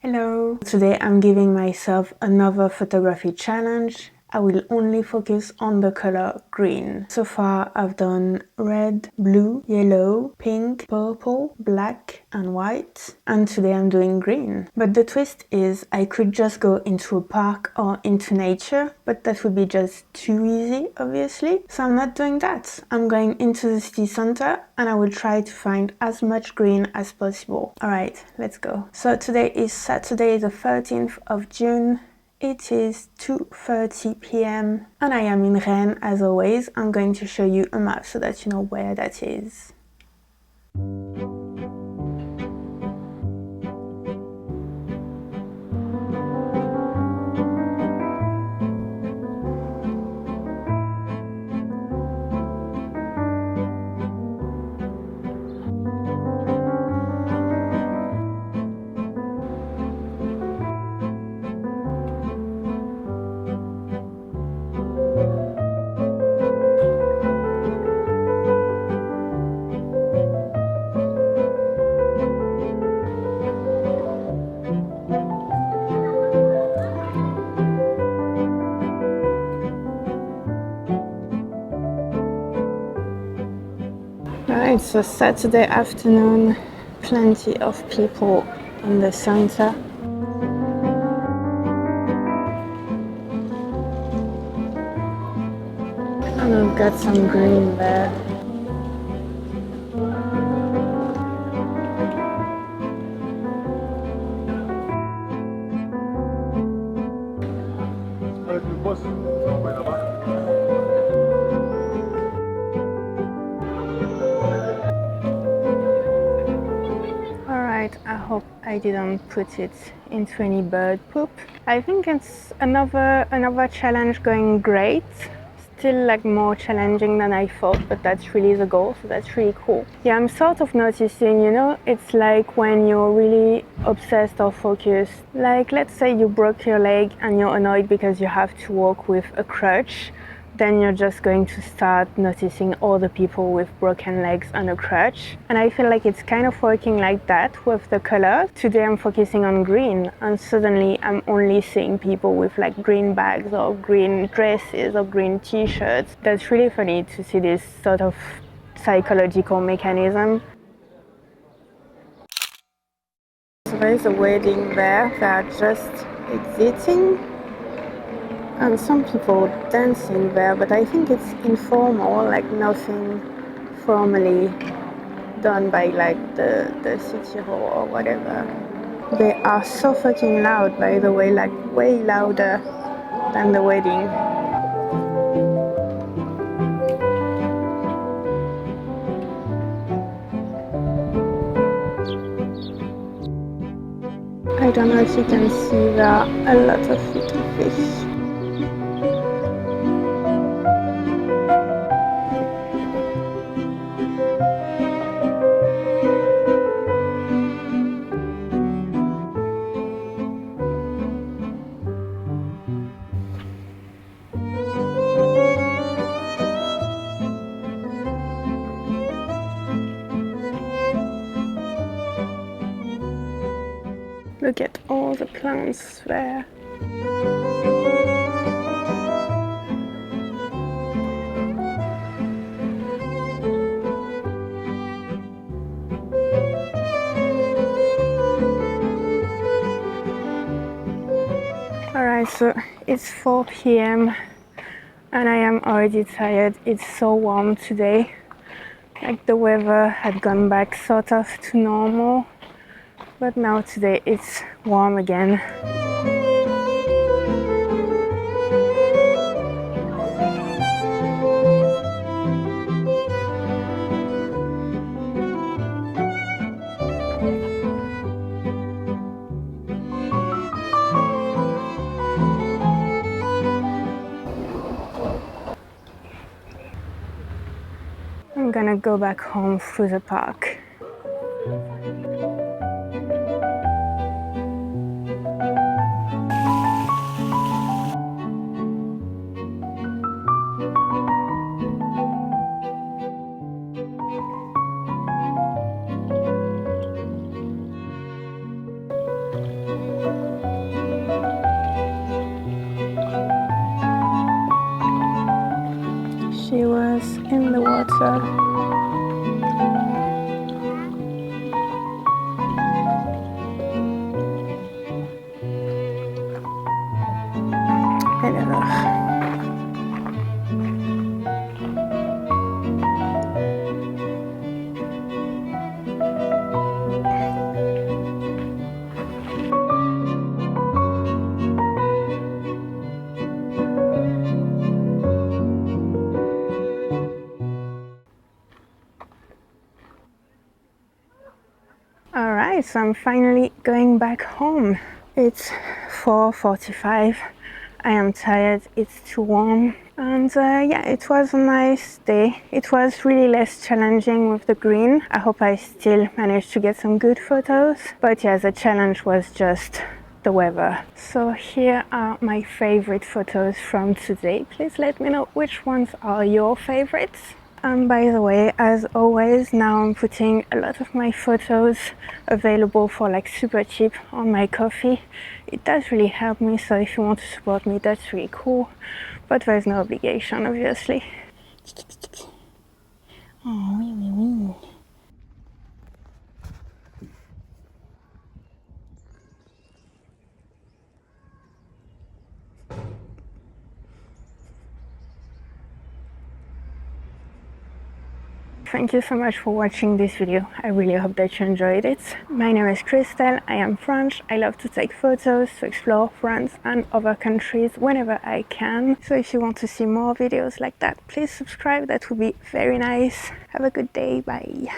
Hello! Today I'm giving myself another photography challenge. I will only focus on the color green. So far I've done red, blue, yellow, pink, purple, black and white. And today I'm doing green. But the twist is I could just go into a park or into nature, but that would be just too easy, obviously. So I'm not doing that. I'm going into the city center and I will try to find as much green as possible. Alright, let's go. So today is Saturday the 13th of June. It is 2:30 p.m. and I am in Rennes as always. I'm going to show you a map so that you know where that is. Right, so Saturday afternoon, plenty of people in the center. And we've got some green there. Alright, I hope I didn't put it into any bird poop. I think it's another challenge going great. Still like more challenging than I thought, but that's really the goal, so that's really cool. Yeah, I'm sort of noticing, you know, it's like when you're really obsessed or focused. Like let's say you broke your leg and you're annoyed because you have to walk with a crutch. Then you're just going to start noticing all the people with broken legs and a crutch. And I feel like it's kind of working like that with the color. Today I'm focusing on green and suddenly I'm only seeing people with like green bags or green dresses or green t-shirts. That's really funny to see this sort of psychological mechanism. So there's a wedding there, they are just exiting. And some people dancing there, but I think it's informal, like nothing formally done by like the city hall or whatever. They are so fucking loud, by the way, like way louder than the wedding. I don't know if you can see, there are a lot of little fish. Look at all the plants there. Alright, so it's 4 p.m. and I am already tired. It's so warm today. Like the weather had gone back sort of to normal, but now today it's warm again. I'm gonna go back home through the park. closer. Et alors. Alright, so I'm finally going back home. It's 4:45. I am tired, it's too warm. And yeah, it was a nice day. It was really less challenging with the green. I hope I still managed to get some good photos. But yeah, the challenge was just the weather. So here are my favorite photos from today. Please let me know which ones are your favorites. And by the way, as always, now I'm putting a lot of my photos available for like super cheap on my Ko-fi. It does really help me, so if you want to support me, that's really cool. But there's no obligation, obviously. Oh, oui, oui, oui. Thank you so much for watching this video. I really hope that you enjoyed it. My name is Christelle, I am French. I love to take photos, to explore France and other countries whenever I can. So if you want to see more videos like that, please subscribe, that would be very nice. Have a good day, bye.